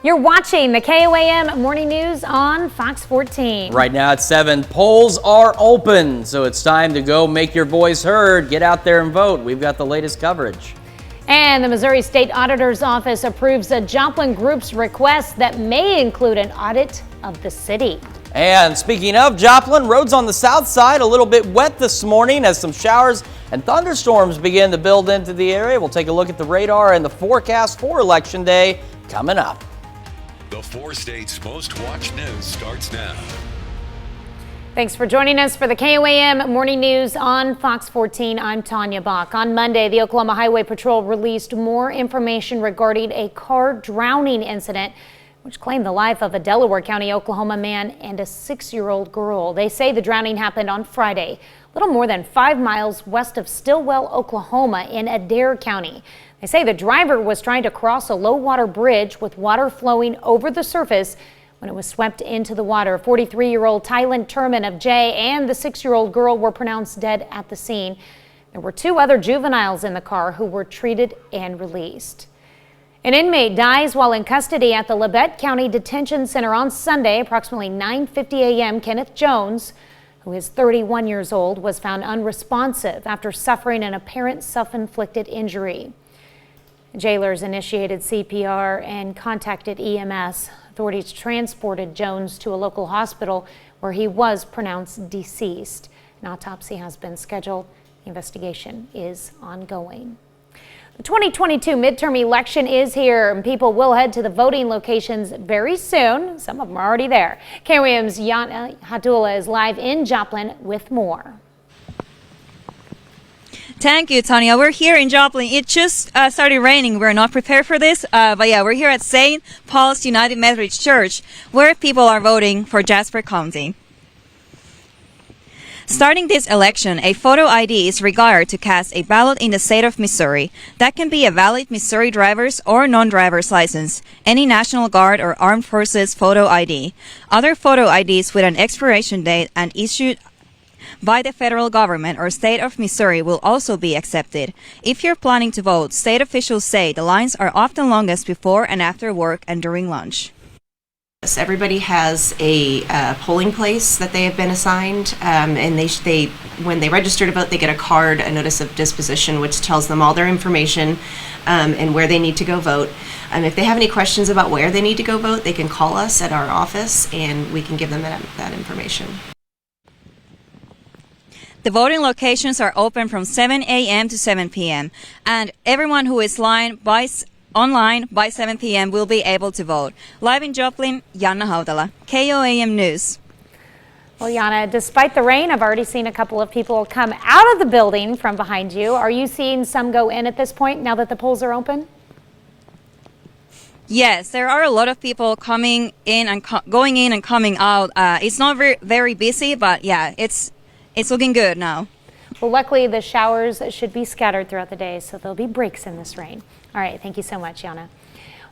You're watching the KOAM Morning News on Fox 14. Right now at 7, polls are open, so it's time to go make your voice heard. Get out there and vote. We've got the latest coverage. And the Missouri State Auditor's Office approves a Joplin Group's request that may include an audit of the city. And speaking of Joplin, roads on the south side a little bit wet this morning as some showers and thunderstorms begin to build into the area. We'll take a look at the radar and the forecast for Election Day coming up. The 4 states' most watched news starts now. Thanks for joining us for the KOAM Morning News on Fox 14. I'm Tanya Bach. On Monday, the Oklahoma Highway Patrol released more information regarding a car drowning incident which claimed the life of a Delaware County, Oklahoma man and a 6-year-old girl. They say the drowning happened on Friday, a little more than 5 miles west of Stillwell, Oklahoma in Adair County. They say the driver was trying to cross a low-water bridge with water flowing over the surface when it was swept into the water. 43-year-old Tylen Turman of Jay and the 6-year-old girl were pronounced dead at the scene. There were 2 other juveniles in the car who were treated and released. An inmate dies while in custody at the Labette County Detention Center on Sunday, approximately 9:50 a.m. Kenneth Jones, who is 31 years old, was found unresponsive after suffering an apparent self-inflicted injury. Jailers initiated CPR and contacted EMS. Authorities transported Jones to a local hospital where he was pronounced deceased. An autopsy has been scheduled. The investigation is ongoing. The 2022 midterm election is here, and people will head to the voting locations very soon. Some of them are already there. KOAM's Yana Hadula is live in Joplin with more. Thank you, Tanya. We're here in Joplin. It just started raining. We're not prepared for this, but yeah, we're here at St. Paul's United Methodist Church, where people are voting for Jasper County. Starting this election, a photo ID is required to cast a ballot in the state of Missouri. That can be a valid Missouri driver's or non-driver's license, any National Guard or Armed Forces photo ID. Other photo IDs with an expiration date and issued by the federal government or state of Missouri will also be accepted. If you're planning to vote, state officials say the lines are often longest before and after work and during lunch. Everybody has a polling place that they have been assigned, and they when they register to vote, they get a card, a notice of disposition, which tells them all their information and where they need to go vote. If they have any questions about where they need to go vote, they can call us at our office, and we can give them that information. The voting locations are open from 7 a.m. to 7 p.m. and everyone who is online by 7 p.m. will be able to vote. Live in Joplin, Yana Hadula, KOAM News. Well, Yana, despite the rain, I've already seen a couple of people come out of the building from behind you. Are you seeing some go in at this point now that the polls are open? Yes, there are a lot of people coming in and going in and coming out. It's not very busy, but yeah, it's looking good now. Well, luckily the showers should be scattered throughout the day, so there'll be breaks in this rain. All right, thank you so much, Yana.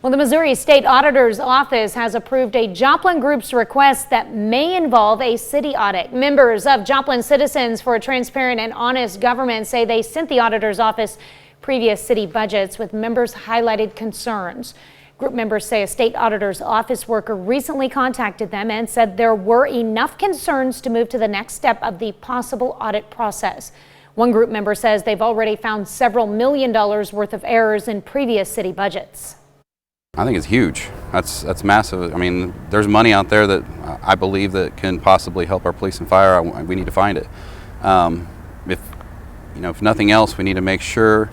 Well, the Missouri State Auditor's Office has approved a Joplin Group's request that may involve a city audit. Members of Joplin Citizens for a Transparent and Honest Government say they sent the Auditor's Office previous city budgets with members' highlighted concerns. Group members say a state auditor's office worker recently contacted them and said there were enough concerns to move to the next step of the possible audit process. One group member says they've already found several $1 million worth of errors in previous city budgets. I think it's huge. That's massive. I mean, there's money out there that I believe that can possibly help our police and fire. We need to find it. If nothing else, we need to make sure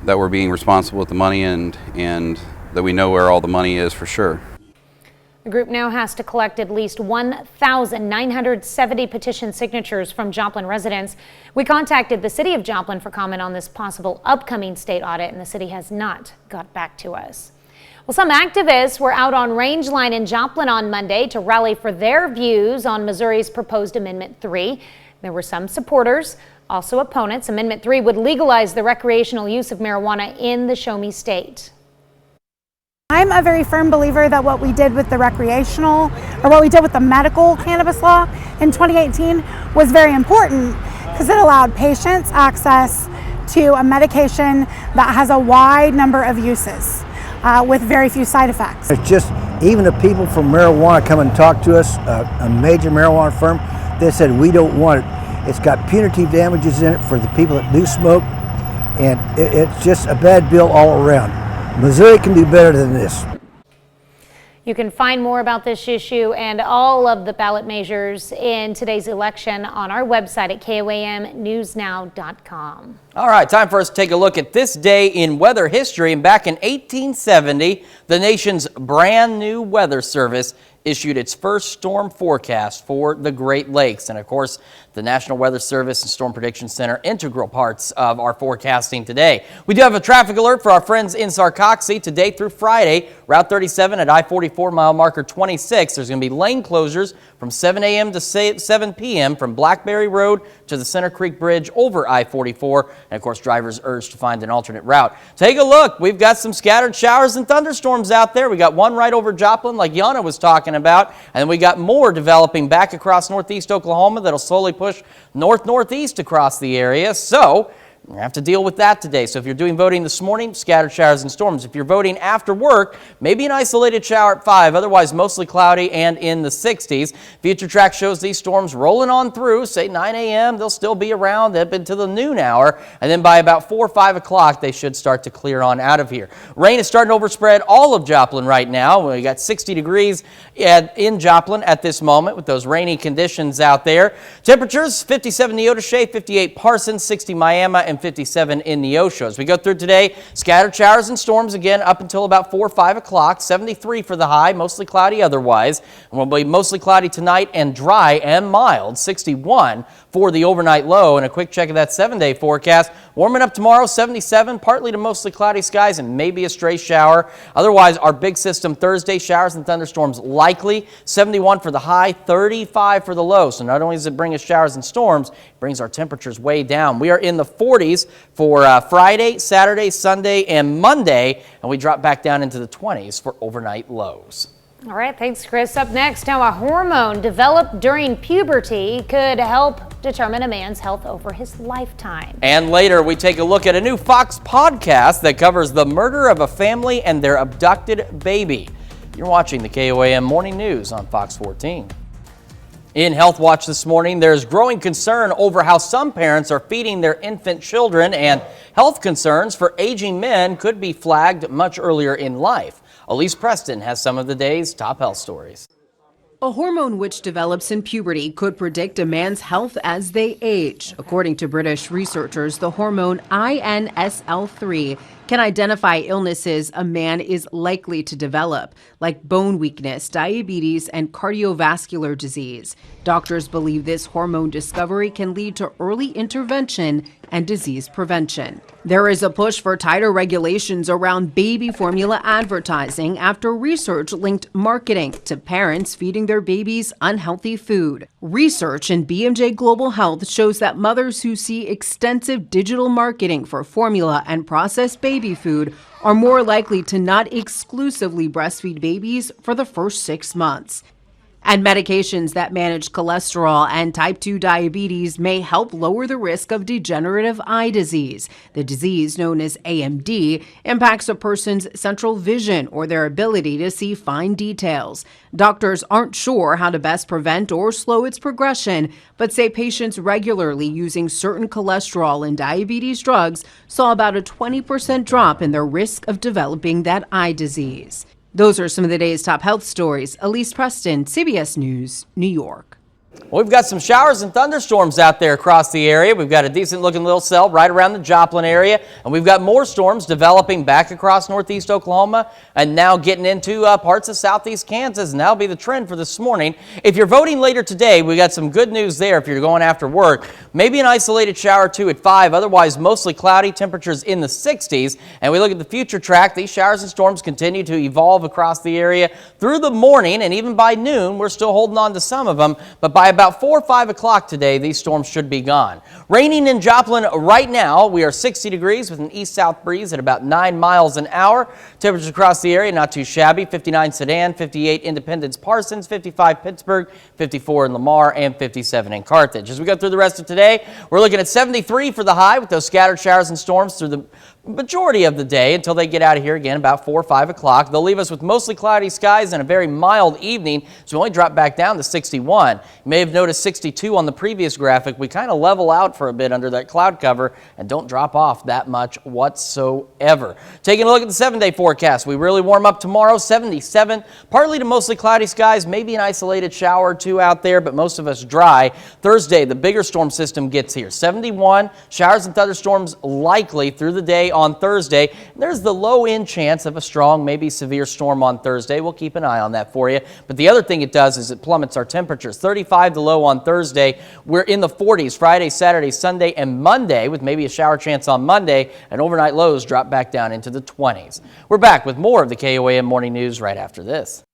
that we're being responsible with the money and that we know where all the money is for sure. The group now has to collect at least 1,970 petition signatures from Joplin residents. We contacted the city of Joplin for comment on this possible upcoming state audit, and the city has not got back to us. Well, some activists were out on Rangeline in Joplin on Monday to rally for their views on Missouri's proposed Amendment 3. There were some supporters, also opponents. Amendment 3 would legalize the recreational use of marijuana in the Show Me State. I'm a very firm believer that what we did with the recreational, or what we did with the medical cannabis law in 2018 was very important because it allowed patients access to a medication that has a wide number of uses. with very few side effects. It's just, even the people from marijuana come and talk to us, a major marijuana firm, they said we don't want it. It's got punitive damages in it for the people that do smoke, and it's just a bad bill all around. Missouri can do better than this. You can find more about this issue and all of the ballot measures in today's election on our website at KOAMnewsnow.com. All right, time for us to take a look at this day in weather history. And back in 1870, the nation's brand new weather service issued its first storm forecast for the Great Lakes. And of course, the National Weather Service and Storm Prediction Center, integral parts of our forecasting today. We do have a traffic alert for our friends in Sarcoxy today through Friday. Route 37 at I-44 mile marker 26. There's going to be lane closures from 7 a.m. to 7 p.m. from Blackberry Road to the Center Creek Bridge over I-44. And of course, drivers urged to find an alternate route. Take a look. We've got some scattered showers and thunderstorms out there. We got one right over Joplin, like Yana was talking about, and then we got more developing back across northeast Oklahoma that'll slowly push north-northeast across the area. So we're going to have to deal with that today. So if you're doing voting this morning, scattered showers and storms. If you're voting after work, maybe an isolated shower at 5, otherwise mostly cloudy and in the 60s. Future Track shows these storms rolling on through, say 9 a.m. They'll still be around up into the noon hour, and then by about 4 or 5 o'clock, they should start to clear on out of here. Rain is starting to overspread all of Joplin right now. We got 60 degrees in Joplin at this moment with those rainy conditions out there. Temperatures, 57 Neodesha, 58 Parsons, 60 Miami, and 57 in Neosho. As we go through today, scattered showers and storms again up until about 4 or 5 o'clock. 73 for the high, mostly cloudy otherwise. And we'll be mostly cloudy tonight and dry and mild. 61 for the overnight low. And a quick check of that 7-day forecast. Warming up tomorrow, 77, partly to mostly cloudy skies and maybe a stray shower. Otherwise, our big system Thursday, showers and thunderstorms likely. 71 for the high, 35 for the low. So not only does it bring us showers and storms, it brings our temperatures way down. We are in the 40s for Friday, Saturday, Sunday, and Monday, and we drop back down into the 20s for overnight lows. All right, thanks, Chris. Up next, how a hormone developed during puberty could help determine a man's health over his lifetime. And later, we take a look at a new Fox podcast that covers the murder of a family and their abducted baby. You're watching the KOAM Morning News on Fox 14. In Health Watch this morning, there's growing concern over how some parents are feeding their infant children, and health concerns for aging men could be flagged much earlier in life. Elise Preston has some of the day's top health stories. A hormone which develops in puberty could predict a man's health as they age. According to British researchers, the hormone INSL3 can identify illnesses a man is likely to develop, like bone weakness, diabetes, and cardiovascular disease. Doctors believe this hormone discovery can lead to early intervention and disease prevention. There is a push for tighter regulations around baby formula advertising after research linked marketing to parents feeding their babies unhealthy food. Research in BMJ Global Health shows that mothers who see extensive digital marketing for formula and processed baby food are more likely to not exclusively breastfeed babies for the first 6 months. And medications that manage cholesterol and type 2 diabetes may help lower the risk of degenerative eye disease. The disease, known as AMD, impacts a person's central vision or their ability to see fine details. Doctors aren't sure how to best prevent or slow its progression, but say patients regularly using certain cholesterol and diabetes drugs saw about a 20% drop in their risk of developing that eye disease. Those are some of the day's top health stories. Elise Preston, CBS News, New York. Well, we've got some showers and thunderstorms out there across the area. We've got a decent looking little cell right around the Joplin area, and we've got more storms developing back across northeast Oklahoma and now getting into parts of southeast Kansas, and that'll be the trend for this morning. If you're voting later today, we got some good news there if you're going after work. Maybe an isolated shower or two at 5, otherwise mostly cloudy, temperatures in the 60s. And we look at the future track, these showers and storms continue to evolve across the area through the morning, and even by noon, we're still holding on to some of them, but by about 4 or 5 o'clock today, these storms should be gone. Raining in Joplin right now. We are 60 degrees with an east-south breeze at about 9 miles an hour. Temperatures across the area not too shabby. 59 Sedan, 58 Independence Parsons, 55 Pittsburgh, 54 in Lamar, and 57 in Carthage. As we go through the rest of today, we're looking at 73 for the high with those scattered showers and storms through the majority of the day until they get out of here again about 4 or 5 o'clock. They'll leave us with mostly cloudy skies and a very mild evening, so we only drop back down to 61. You may have noticed 62 on the previous graphic. We kind of level out for a bit under that cloud cover and don't drop off that much whatsoever. Taking a look at the 7-day forecast, we really warm up tomorrow, 77, partly to mostly cloudy skies, maybe an isolated shower or two out there, but most of us dry. Thursday, the bigger storm system gets here, 71, showers and thunderstorms likely through the day on Thursday. There's the low-end chance of a strong, maybe severe storm on Thursday. We'll keep an eye on that for you. But the other thing it does is it plummets our temperatures. 35 the low on Thursday. We're in the 40s Friday, Saturday, Sunday, and Monday with maybe a shower chance on Monday, and overnight lows drop back down into the 20s. We're back with more of the KOAM Morning News right after this.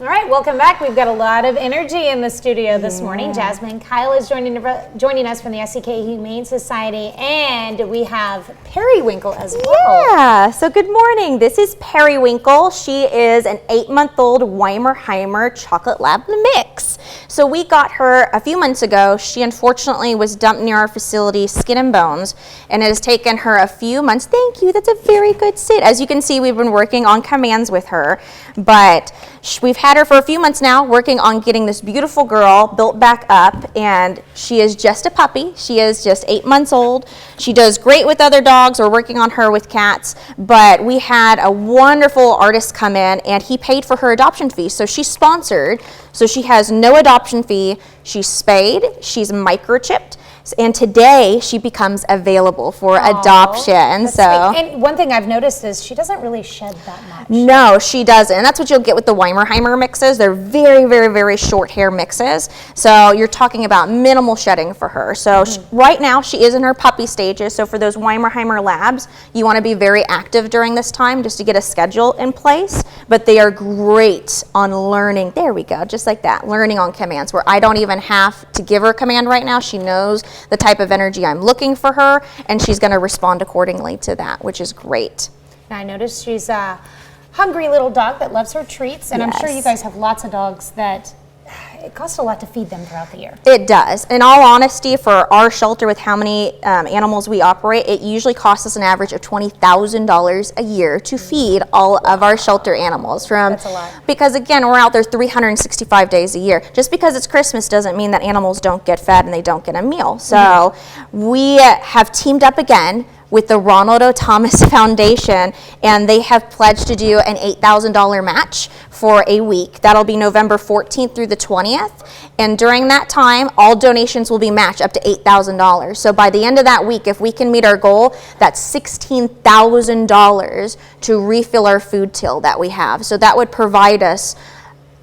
All right, welcome back. We've got a lot of energy in the studio this morning. Jasmine Kyle is joining us from the SEK Humane Society, and we have Periwinkle as well. Yeah, so good morning. This is Periwinkle. She is an 8-month-old Weimaraner chocolate lab mix. So we got her a few months ago. She unfortunately was dumped near our facility, Skin and Bones, and it has taken her a few months. Thank you, that's a very good sit. As you can see, we've been working on commands with her, but we've had her for a few months now working on getting this beautiful girl built back up, and she is just a puppy. She is just 8 months old. She does great with other dogs. We're working on her with cats, but we had a wonderful artist come in and he paid for her adoption fee. So she's sponsored, so she has no adoption fee. She's spayed, she's microchipped, and today she becomes available for adoption. So, and one thing I've noticed is she doesn't really shed that much. No, she doesn't. And that's what you'll get with the Weimaraner mixes. They're very, very, very short hair mixes. So you're talking about minimal shedding for her. So right now she is in her puppy stages. So for those Weimaraner labs, you want to be very active during this time just to get a schedule in place. But they are great on learning. There we go, just like that. Learning on commands where I don't even have to give her a command right now. She knows the type of energy I'm looking for her, and she's going to respond accordingly to that, which is great. I noticed she's a hungry little dog that loves her treats, and I'm sure you guys have lots of dogs that it costs a lot to feed them throughout the year. It does. In all honesty, for our shelter with how many animals we operate, it usually costs us an average of $20,000 a year to feed all of our shelter animals. That's a lot. Because again, we're out there 365 days a year. Just because it's Christmas doesn't mean that animals don't get fed and they don't get a meal. So we have teamed up again with the Ronald O. Thomas Foundation, and they have pledged to do an $8,000 match for a week. That'll be November 14th through the 20th, and during that time, all donations will be matched up to $8,000. So by the end of that week, if we can meet our goal, that's $16,000 to refill our food till that we have. So that would provide us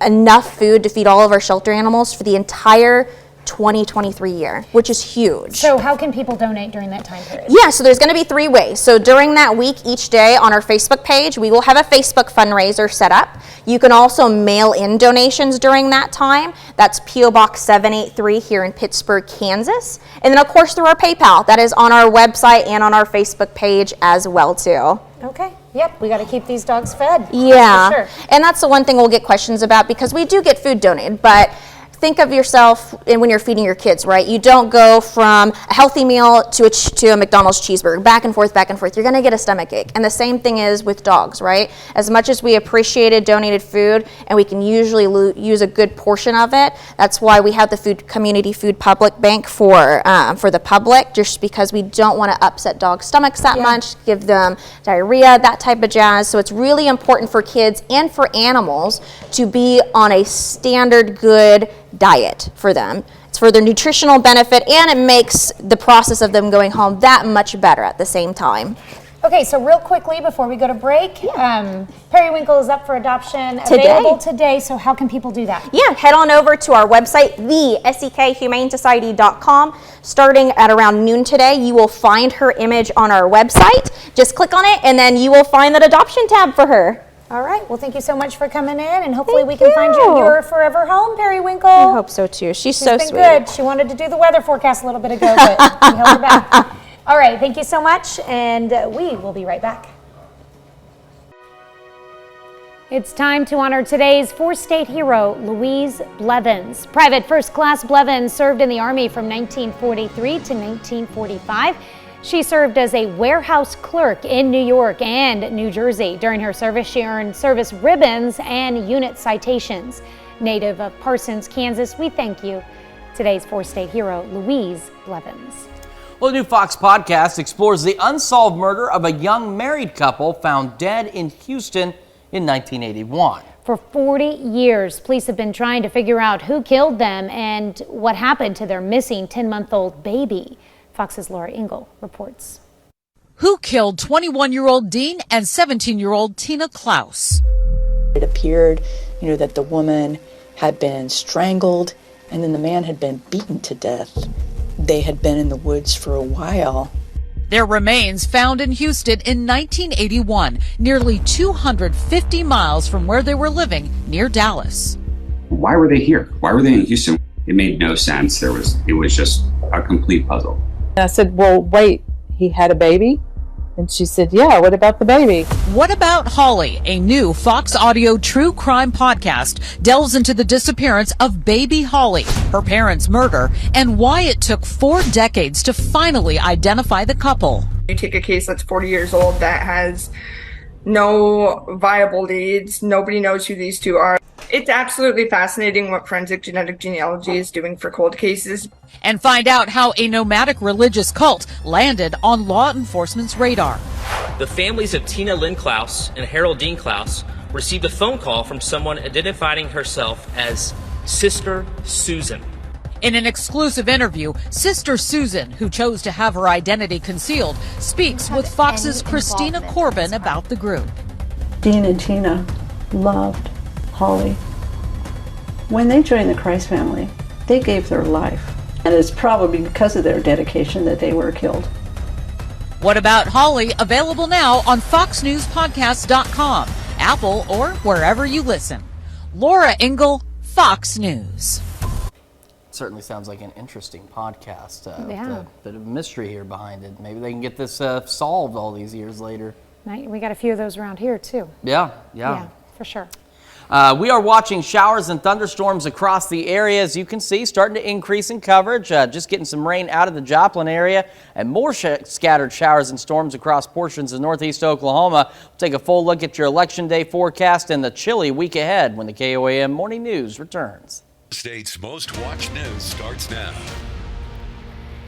enough food to feed all of our shelter animals for the entire 2023 year, which is huge. So how can people donate during that time period? Yeah, so there's going to be 3 ways. So during that week, each day on our Facebook page, we will have a Facebook fundraiser set up. You can also mail in donations during that time. That's P.O. Box 783 here in Pittsburgh, Kansas. And then of course through our PayPal. That is on our website and on our Facebook page as well too. Okay. Yep, we got to keep these dogs fed. Yeah, for sure. And that's the one thing we'll get questions about, because we do get food donated, but think of yourself and when you're feeding your kids, right? You don't go from a healthy meal to a McDonald's cheeseburger, back and forth, back and forth. You're going to get a stomach ache. And the same thing is with dogs, right? As much as we appreciated donated food, and we can usually use a good portion of it, that's why we have the community food public bank for the public, just because we don't want to upset dogs' stomachs that much, give them diarrhea, that type of jazz. So it's really important for kids and for animals to be on a standard good diet for them. It's for their nutritional benefit, and it makes the process of them going home that much better at the same time. Okay, so real quickly before we go to break, Periwinkle is up for adoption available today, so how can people do that? Yeah, head on over to our website, thesekhumanesociety.com. Starting at around noon today, you will find her image on our website. Just click on it, and then you will find that adoption tab for her. All right. Well, thank you so much for coming in, and hopefully we can find you your forever home, Periwinkle. I hope so too. She's so sweet. Good. She wanted to do the weather forecast a little bit ago, but we held her back. All right. Thank you so much, and we will be right back. It's time to honor today's 4-state hero, Louise Blevins. Private First Class Blevins served in the Army from 1943 to 1945. She served as a warehouse clerk in New York and New Jersey. During her service, she earned service ribbons and unit citations. Native of Parsons, Kansas, we thank you. Today's four-state hero, Louise Blevins. Well, the new Fox podcast explores the unsolved murder of a young married couple found dead in Houston in 1981. For 40 years, police have been trying to figure out who killed them and what happened to their missing 10-month-old baby. Fox's Laura Ingle reports. Who killed 21-year-old Dean and 17-year-old Tina Klaus? It appeared, that the woman had been strangled and then the man had been beaten to death. They had been in the woods for a while. Their remains found in Houston in 1981, nearly 250 miles from where they were living near Dallas. Why were they here? Why were they in Houston? It made no sense. It was just a complete puzzle. I said, well, wait, he had a baby? And she said, yeah, what about the baby? What About Holly, a new Fox Audio true crime podcast, delves into the disappearance of baby Holly, her parents' murder, and why it took 4 decades to finally identify the couple. You take a case that's 40 years old that has no viable leads. Nobody knows who these two are. It's absolutely fascinating what forensic genetic genealogy is doing for cold cases. And find out how a nomadic religious cult landed on law enforcement's radar. The families of Tina Lynn Klaus and Harold Dean Klaus received a phone call from someone identifying herself as Sister Susan. In an exclusive interview, Sister Susan, who chose to have her identity concealed, speaks with Fox's Christina Corbin about the group. Dean and Tina loved Holly. When they joined the Christ family, they gave their life. And it's probably because of their dedication that they were killed. What About Holly? Available now on FoxNewsPodcast.com, Apple, or wherever you listen. Laura Ingle, Fox News. Certainly sounds like an interesting podcast. Yeah. With a bit of mystery here behind it. Maybe they can get this solved all these years later. We got a few of those around here, too. Yeah. Yeah, for sure. We are watching showers and thunderstorms across the area, as you can see, starting to increase in coverage. Just getting some rain out of the Joplin area and more scattered showers and storms across portions of northeast Oklahoma. We'll take a full look at your Election Day forecast and the chilly week ahead when the KOAM Morning News returns. State's most watched news starts now.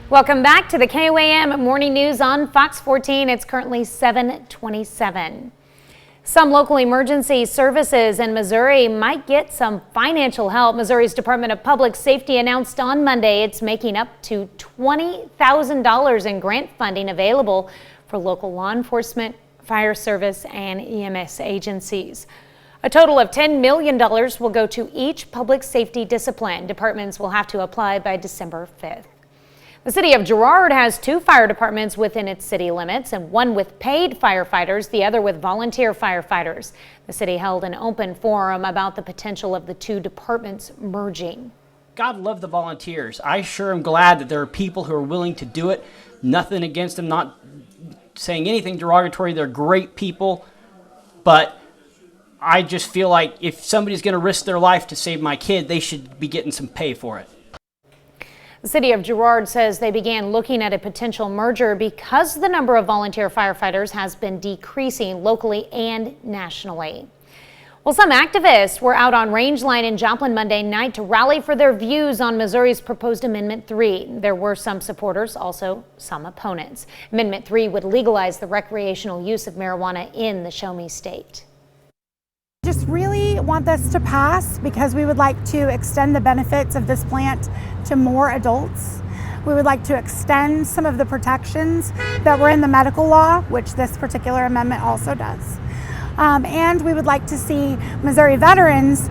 Welcome back to the KOAM Morning News on Fox 14. It's currently 7:27. Some local emergency services in Missouri might get some financial help. Missouri's Department of Public Safety announced on Monday it's making up to $20,000 in grant funding available for local law enforcement, fire service, and EMS agencies. A total of $10 million will go to each public safety discipline. Departments will have to apply by December 5th. The city of Girard has 2 fire departments within its city limits, and one with paid firefighters, the other with volunteer firefighters. The city held an open forum about the potential of the 2 departments merging. God love the volunteers. I sure am glad that there are people who are willing to do it. Nothing against them, not saying anything derogatory. They're great people, but I just feel like if somebody's going to risk their life to save my kid, they should be getting some pay for it. The city of Girard says they began looking at a potential merger because the number of volunteer firefighters has been decreasing locally and nationally. Well, some activists were out on Rangeline in Joplin Monday night to rally for their views on Missouri's proposed Amendment 3. There were some supporters, also some opponents. Amendment 3 would legalize the recreational use of marijuana in the Show Me state. Just really want this to pass because we would like to extend the benefits of this plant to more adults. We would like to extend some of the protections that were in the medical law, which this particular amendment also does. And we would like to see Missouri veterans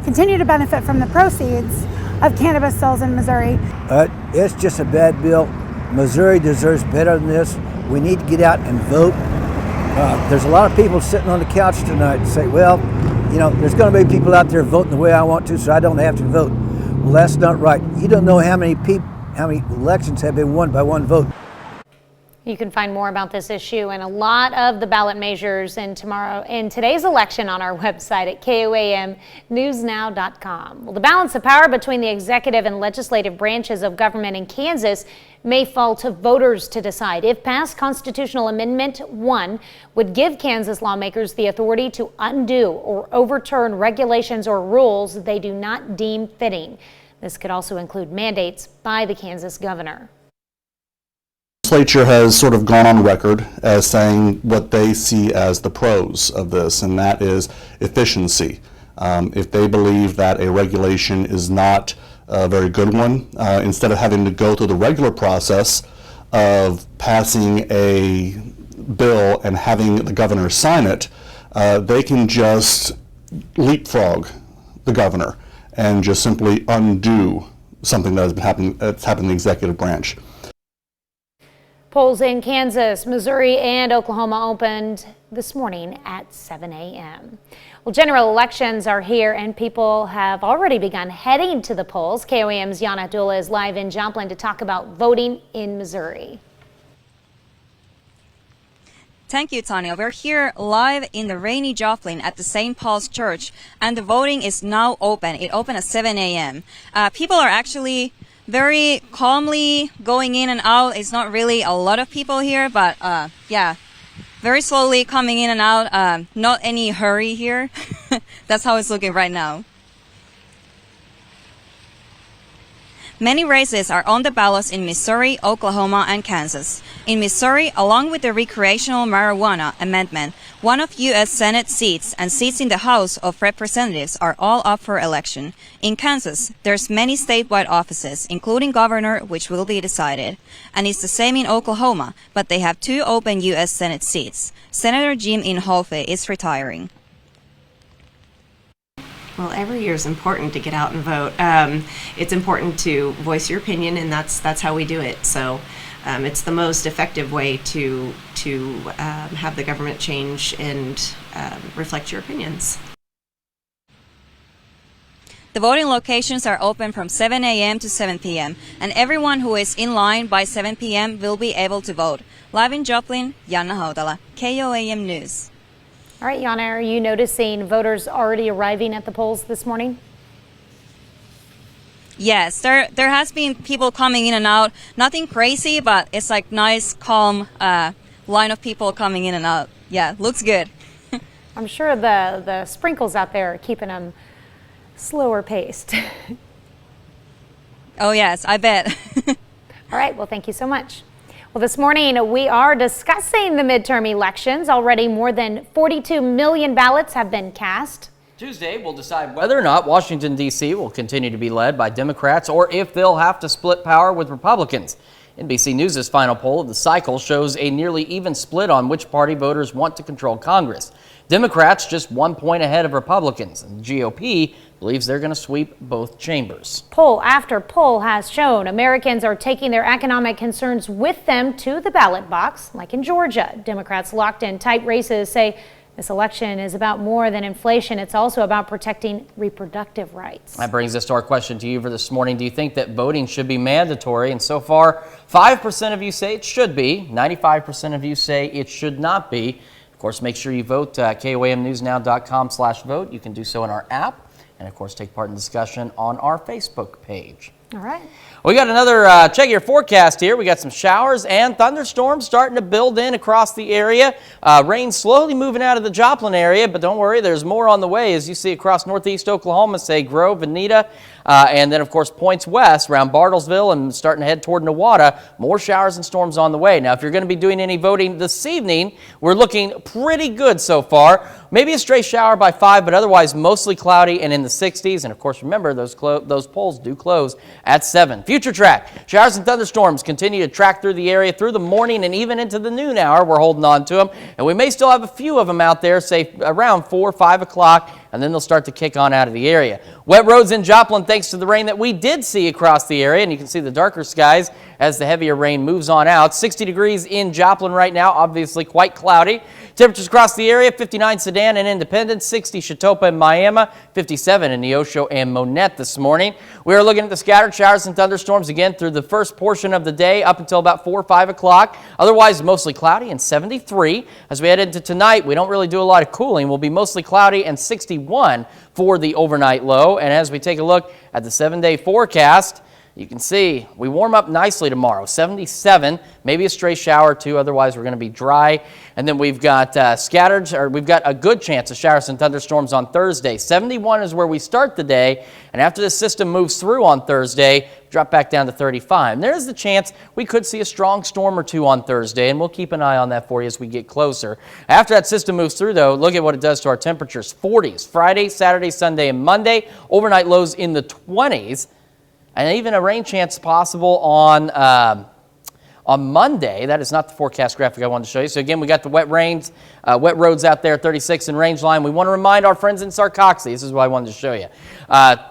continue to benefit from the proceeds of cannabis sales in Missouri. It's just a bad bill. Missouri deserves better than this. We need to get out and vote. There's a lot of people sitting on the couch tonight and say, well, there's going to be people out there voting the way I want to, so I don't have to vote. Well, that's not right. You don't know how many elections have been won by one vote. You can find more about this issue and a lot of the ballot measures in today's election on our website at KOAMnewsnow.com. Well, the balance of power between the executive and legislative branches of government in Kansas may fall to voters to decide. If passed, Constitutional Amendment 1 would give Kansas lawmakers the authority to undo or overturn regulations or rules they do not deem fitting. This could also include mandates by the Kansas governor. The legislature has sort of gone on record as saying what they see as the pros of this, and that is efficiency. If they believe that a regulation is not a very good one, instead of having to go through the regular process of passing a bill and having the governor sign it, they can just leapfrog the governor and just simply undo something that has been happening, that's happened in the executive branch. Polls in Kansas, Missouri, and Oklahoma opened this morning at 7 a.m. Well, general elections are here and people have already begun heading to the polls. KOAM's Yana Abdullah is live in Joplin to talk about voting in Missouri. Thank you, Tanya. We're here live in the rainy Joplin at the St. Paul's Church, and the voting is now open. It opened at 7 a.m. People are actually very calmly going in and out. It's not really a lot of people here, but yeah, very slowly coming in and out. Not any hurry here. That's how it's looking right now. Many races are on the ballots in Missouri, Oklahoma, and Kansas. In Missouri, along with the recreational marijuana amendment, one of U.S. Senate seats and seats in the House of Representatives are all up for election. In Kansas, there's many statewide offices, including governor, which will be decided. And it's the same in Oklahoma, but they have 2 open U.S. Senate seats. Senator Jim Inhofe is retiring. Well, every year is important to get out and vote. It's important to voice your opinion, and that's how we do it. So it's the most effective way to have the government change and reflect your opinions. The voting locations are open from 7 a.m. to 7 p.m., and everyone who is in line by 7 p.m. will be able to vote. Live in Joplin, Yana Hautala, KOAM News. All right, Yana, are you noticing voters already arriving at the polls this morning? Yes, there has been people coming in and out. Nothing crazy, but it's like nice, calm line of people coming in and out. Yeah, looks good. I'm sure the sprinkles out there are keeping them slower paced. Oh yes, I bet. All right, well, thank you so much. Well, this morning we are discussing the midterm elections. Already more than 42 million ballots have been cast. Tuesday, we'll decide whether or not Washington, D.C. will continue to be led by Democrats or if they'll have to split power with Republicans. NBC News' final poll of the cycle shows a nearly even split on which party voters want to control Congress. Democrats just 1 point ahead of Republicans, and the GOP believes they're going to sweep both chambers. Poll after poll has shown Americans are taking their economic concerns with them to the ballot box, like in Georgia. Democrats locked in tight races say this election is about more than inflation. It's also about protecting reproductive rights. That brings us to our question to you for this morning. Do you think that voting should be mandatory? And so far, 5% of you say it should be. 95% of you say it should not be. Of course, make sure you vote at KOAMnewsnow.com/vote. You can do so in our app. And of course, take part in discussion on our Facebook page. All right. We got another check your forecast here. We got some showers and thunderstorms starting to build in across the area. Rain slowly moving out of the Joplin area, but don't worry, there's more on the way as you see across northeast Oklahoma, say Grove, Veneta, and then of course points west around Bartlesville and starting to head toward Newata. More showers and storms on the way. Now, if you're going to be doing any voting this evening, we're looking pretty good so far. Maybe a stray shower by 5, but otherwise mostly cloudy and in the 60s. And of course, remember those polls do close at 7. Future track. Showers and thunderstorms continue to track through the area through the morning and even into the noon hour. We're holding on to them. And we may still have a few of them out there, say around 4 or 5 o'clock, and then they'll start to kick on out of the area. Wet roads in Joplin thanks to the rain that we did see across the area. And you can see the darker skies as the heavier rain moves on out. 60 degrees in Joplin right now, obviously quite cloudy. Temperatures across the area, 59 Sedan and Independence, 60 Chautauqua and Miami, 57 in Neosho and Monette this morning. We are looking at the scattered showers and thunderstorms again through the first portion of the day up until about 4 or 5 o'clock. Otherwise, mostly cloudy and 73. As we head into tonight, we don't really do a lot of cooling. We'll be mostly cloudy and 61 for the overnight low. And as we take a look at the 7-day forecast, you can see we warm up nicely tomorrow, 77, maybe a stray shower or two. Otherwise, we're going to be dry. And then we've got we've got a good chance of showers and thunderstorms on Thursday. 71 is where we start the day. And after this system moves through on Thursday, drop back down to 35. And there is the chance we could see a strong storm or two on Thursday, and we'll keep an eye on that for you as we get closer. After that system moves through, though, look at what it does to our temperatures. 40s Friday, Saturday, Sunday, and Monday. Overnight lows in the 20s. And even a rain chance possible on Monday. That is not the forecast graphic I wanted to show you. So again, we got the wet roads out there, 36 in range line. We want to remind our friends in Sarcoxy. This is what I wanted to show you.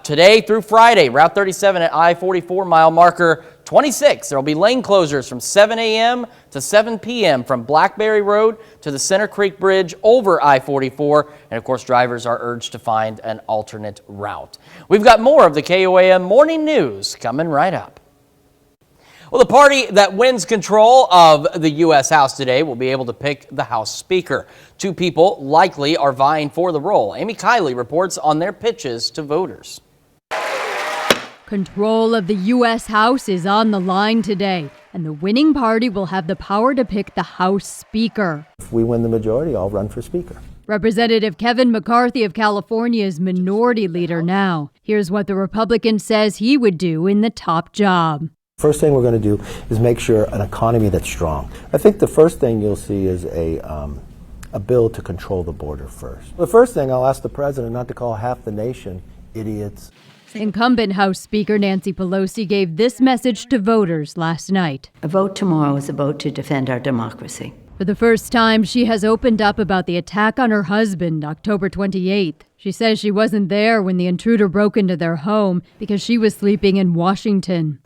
Today through Friday, Route 37 at I-44 mile marker 26. There will be lane closures from 7 a.m. to 7 p.m. from Blackberry Road to the Center Creek Bridge over I-44. And of course, drivers are urged to find an alternate route. We've got more of the KOAM Morning News coming right up. Well, the party that wins control of the U.S. House today will be able to pick the House Speaker. Two people likely are vying for the role. Amy Kiley reports on their pitches to voters. Control of the U.S. House is on the line today, and the winning party will have the power to pick the House Speaker. If we win the majority, I'll run for Speaker. Representative Kevin McCarthy of California is Minority Leader now. Here's what the Republican says he would do in the top job. First thing we're going to do is make sure an economy that's strong. I think the first thing you'll see is a bill to control the border first. The first thing, I'll ask the president not to call half the nation idiots. Incumbent House Speaker Nancy Pelosi gave this message to voters last night. A vote tomorrow is a vote to defend our democracy. For the first time, she has opened up about the attack on her husband October 28th. She says she wasn't there when the intruder broke into their home because she was sleeping in Washington.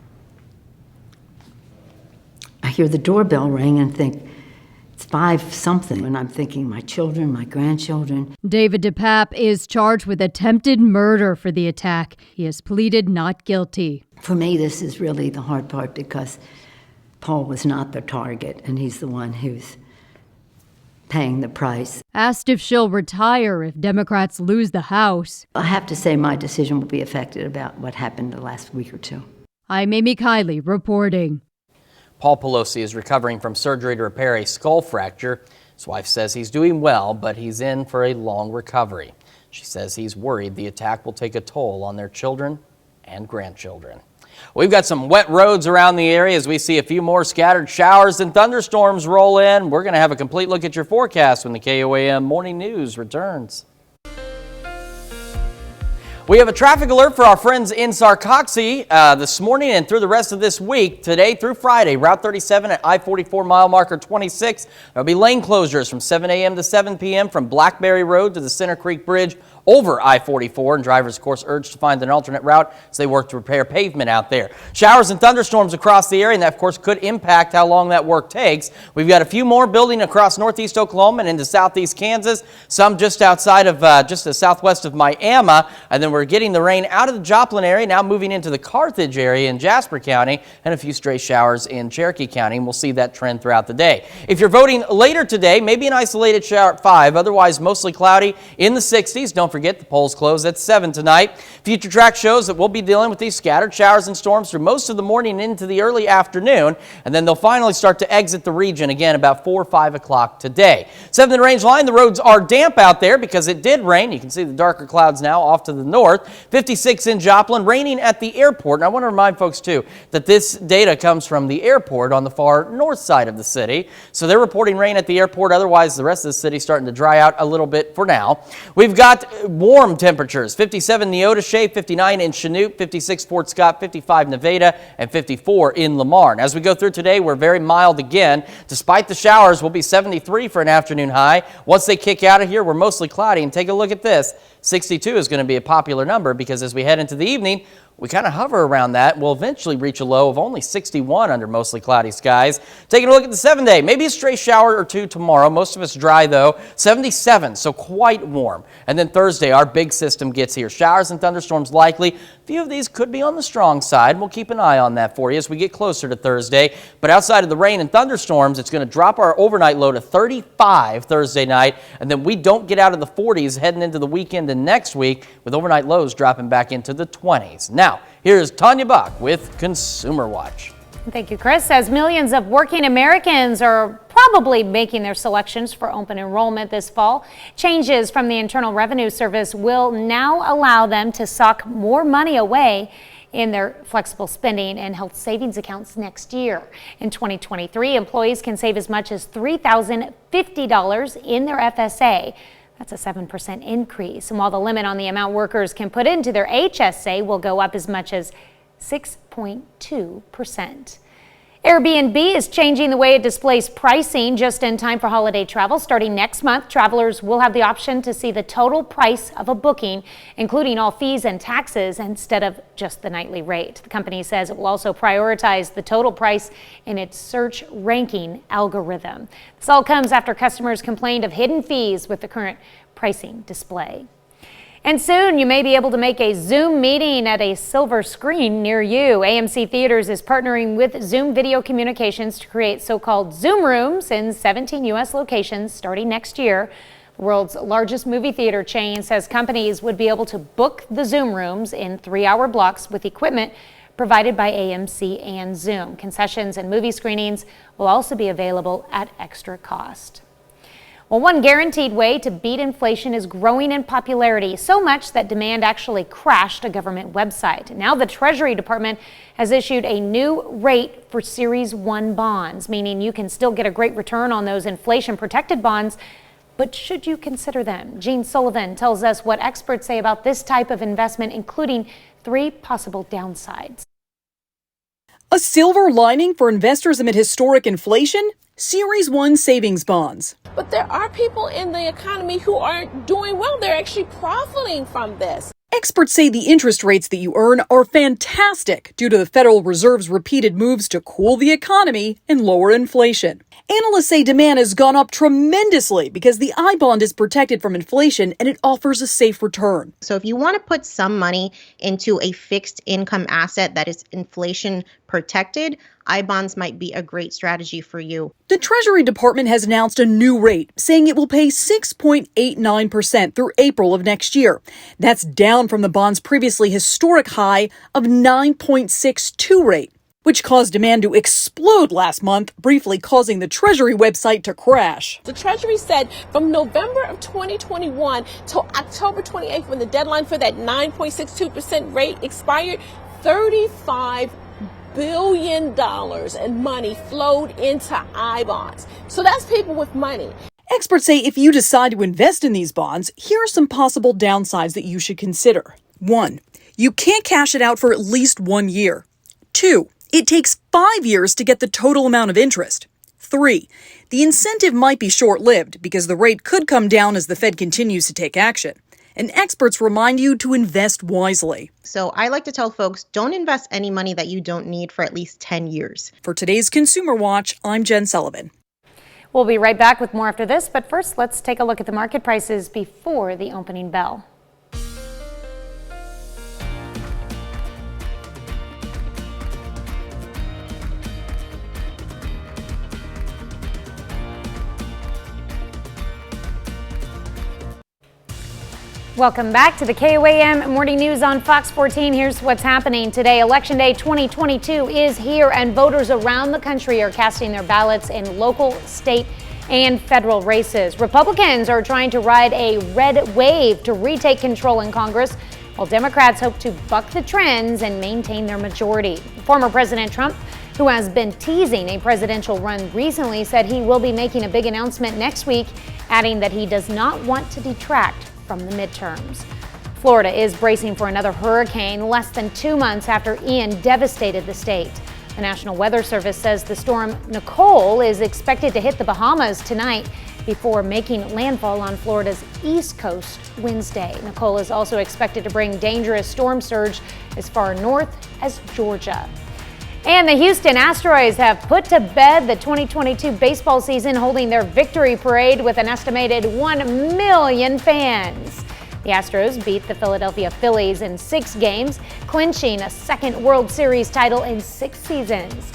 I hear the doorbell ring and think, it's 5 something, and I'm thinking my children, my grandchildren. David DePape is charged with attempted murder for the attack. He has pleaded not guilty. For me, this is really the hard part because Paul was not the target, and he's the one who's paying the price. Asked if she'll retire if Democrats lose the House. I have to say my decision will be affected about what happened the last week or two. I'm Amy Kiley reporting. Paul Pelosi is recovering from surgery to repair a skull fracture. His wife says he's doing well, but he's in for a long recovery. She says he's worried the attack will take a toll on their children and grandchildren. We've got some wet roads around the area as we see a few more scattered showers and thunderstorms roll in. We're going to have a complete look at your forecast when the KOAM Morning News returns. We have a traffic alert for our friends in Sarcoxy this morning and through the rest of this week. Today through Friday, Route 37 at I-44 mile marker 26. There will be lane closures from 7 a.m. to 7 p.m. from Blackberry Road to the Center Creek Bridge over I-44, and drivers, of course, urged to find an alternate route as they work to repair pavement out there. Showers and thunderstorms across the area, and that, of course, could impact how long that work takes. We've got a few more building across northeast Oklahoma and into southeast Kansas, some just outside of, just the southwest of Miami, and then we're getting the rain out of the Joplin area, now moving into the Carthage area in Jasper County, and a few stray showers in Cherokee County, and we'll see that trend throughout the day. If you're voting later today, maybe an isolated shower at 5, otherwise mostly cloudy in the 60s. Don't forget, the polls close at 7 tonight. Future track shows that we'll be dealing with these scattered showers and storms through most of the morning into the early afternoon, and then they'll finally start to exit the region again about 4 or 5 o'clock today. 7th range line, the roads are damp out there because it did rain. You can see the darker clouds now off to the north. 56 in Joplin, raining at the airport. And I want to remind folks, too, that this data comes from the airport on the far north side of the city. So they're reporting rain at the airport. Otherwise, the rest of the city starting to dry out a little bit for now. We've got warm temperatures, 57 Neodesha, 59 in Chanute, 56 Fort Scott, 55 Nevada, and 54 in Lamar. And as we go through today, we're very mild again. Despite the showers, we'll be 73 for an afternoon high. Once they kick out of here, we're mostly cloudy. And take a look at this. 62 is going to be a popular number because as we head into the evening, we kind of hover around that. We'll eventually reach a low of only 61 under mostly cloudy skies. Taking a look at the 7-day, maybe a stray shower or two tomorrow. Most of us dry though. 77, so quite warm. And then Thursday, our big system gets here. Showers and thunderstorms likely. A few of these could be on the strong side. We'll keep an eye on that for you as we get closer to Thursday. But outside of the rain and thunderstorms, it's going to drop our overnight low to 35 Thursday night. And then we don't get out of the 40s heading into the weekend and next week with overnight lows dropping back into the 20s. Now, here's Tanya Bach with Consumer Watch. Thank you, Chris. As millions of working Americans are probably making their selections for open enrollment this fall, changes from the Internal Revenue Service will now allow them to sock more money away in their flexible spending and health savings accounts next year. In 2023, employees can save as much as $3,050 in their FSA. That's a 7% increase. And while the limit on the amount workers can put into their HSA will go up as much as 6.2%. Airbnb is changing the way it displays pricing just in time for holiday travel. Starting next month, travelers will have the option to see the total price of a booking, including all fees and taxes, instead of just the nightly rate. The company says it will also prioritize the total price in its search ranking algorithm. This all comes after customers complained of hidden fees with the current pricing display. And soon you may be able to make a Zoom meeting at a silver screen near you. AMC Theaters is partnering with Zoom Video Communications to create so-called Zoom rooms in 17 U.S. locations starting next year. The world's largest movie theater chain says companies would be able to book the Zoom rooms in 3-hour blocks with equipment provided by AMC and Zoom. Concessions and movie screenings will also be available at extra cost. Well, one guaranteed way to beat inflation is growing in popularity, so much that demand actually crashed a government website. Now the Treasury Department has issued a new rate for Series 1 bonds, meaning you can still get a great return on those inflation-protected bonds, but should you consider them? Gene Sullivan tells us what experts say about this type of investment, including 3 possible downsides. A silver lining for investors amid historic inflation? Series 1 savings bonds. But there are people in the economy who aren't doing well. They're actually profiting from this. Experts say the interest rates that you earn are fantastic due to the Federal Reserve's repeated moves to cool the economy and lower inflation. Analysts say demand has gone up tremendously because the I-bond is protected from inflation and it offers a safe return. So if you want to put some money into a fixed income asset that is inflation protected, I-bonds might be a great strategy for you. The Treasury Department has announced a new rate, saying it will pay 6.89% through April of next year. That's down from the bond's previously historic high of 9.62 rate, which caused demand to explode last month, briefly causing the Treasury website to crash. The Treasury said from November of 2021 till October 28th, when the deadline for that 9.62% rate expired, $35 billion in money flowed into I-bonds. So that's people with money. Experts say if you decide to invest in these bonds, here are some possible downsides that you should consider. 1. You can't cash it out for at least 1 year. 2. It takes 5 years to get the total amount of interest. 3. The incentive might be short-lived because the rate could come down as the Fed continues to take action. And experts remind you to invest wisely. So I like to tell folks, don't invest any money that you don't need for at least 10 years. For today's Consumer Watch, I'm Jen Sullivan. We'll be right back with more after this, but first let's take a look at the market prices before the opening bell. Welcome back to the KOAM Morning News on Fox 14. Here's what's happening today. Election Day 2022 is here, and voters around the country are casting their ballots in local, state, and federal races. Republicans are trying to ride a red wave to retake control in Congress, while Democrats hope to buck the trends and maintain their majority. Former President Trump, who has been teasing a presidential run recently, said he will be making a big announcement next week, adding that he does not want to detract from the midterms. Florida is bracing for another hurricane less than 2 months after Ian devastated the state. The National Weather Service says the storm Nicole is expected to hit the Bahamas tonight. before making landfall on Florida's east coast Wednesday. Nicole is also expected to bring dangerous storm surge as far north as Georgia. And the Houston Astros have put to bed the 2022 baseball season, holding their victory parade with an estimated 1 million fans. The Astros beat the Philadelphia Phillies in 6 games, clinching a second World Series title in 6 seasons.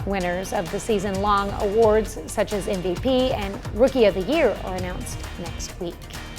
Winners of the season-long awards such as MVP and Rookie of the Year are announced next week.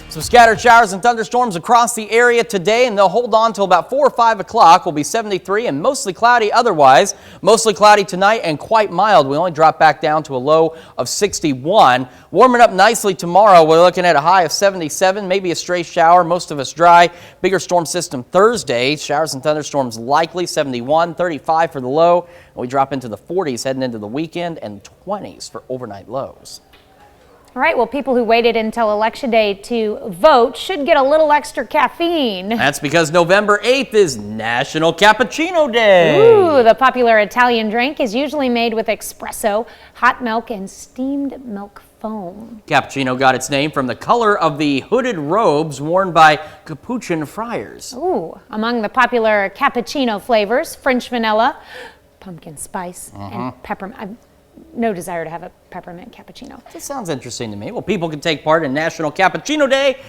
Some scattered showers and thunderstorms across the area today, and they'll hold on till about 4 or 5 o'clock. Will be 73 and mostly cloudy otherwise. Mostly cloudy tonight and quite mild. We only drop back down to a low of 61. Warming up nicely tomorrow. We're looking at a high of 77, maybe a stray shower. Most of us dry. Bigger storm system Thursday. Showers and thunderstorms likely. 71, 35 for the low. And we drop into the 40s heading into the weekend and 20s for overnight lows. All right, well, people who waited until Election Day to vote should get a little extra caffeine. That's because November 8th is National Cappuccino Day. Ooh, the popular Italian drink is usually made with espresso, hot milk, and steamed milk foam. Cappuccino got its name from the color of the hooded robes worn by Capuchin friars. Ooh, among the popular cappuccino flavors, French vanilla, pumpkin spice, and peppermint. No desire to have a peppermint cappuccino. This sounds interesting to me. Well, people can take part in National Cappuccino Day,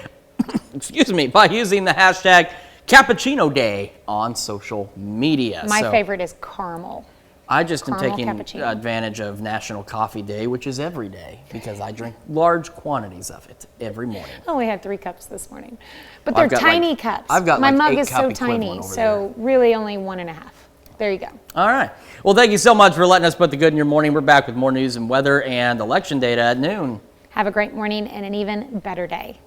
excuse me, by using the hashtag Cappuccino Day on social media. My favorite is caramel. I just am taking cappuccino. advantage of National Coffee Day, which is every day, because I drink large quantities of it every morning. I only had 3 cups this morning, but Well, they're tiny cups. I've got My like mug 8 is cup so equivalent tiny, over so really only 1.5. There you go. All right. Well, thank you so much for letting us put the good in your morning. We're back with more news and weather and election data at noon. Have a great morning and an even better day.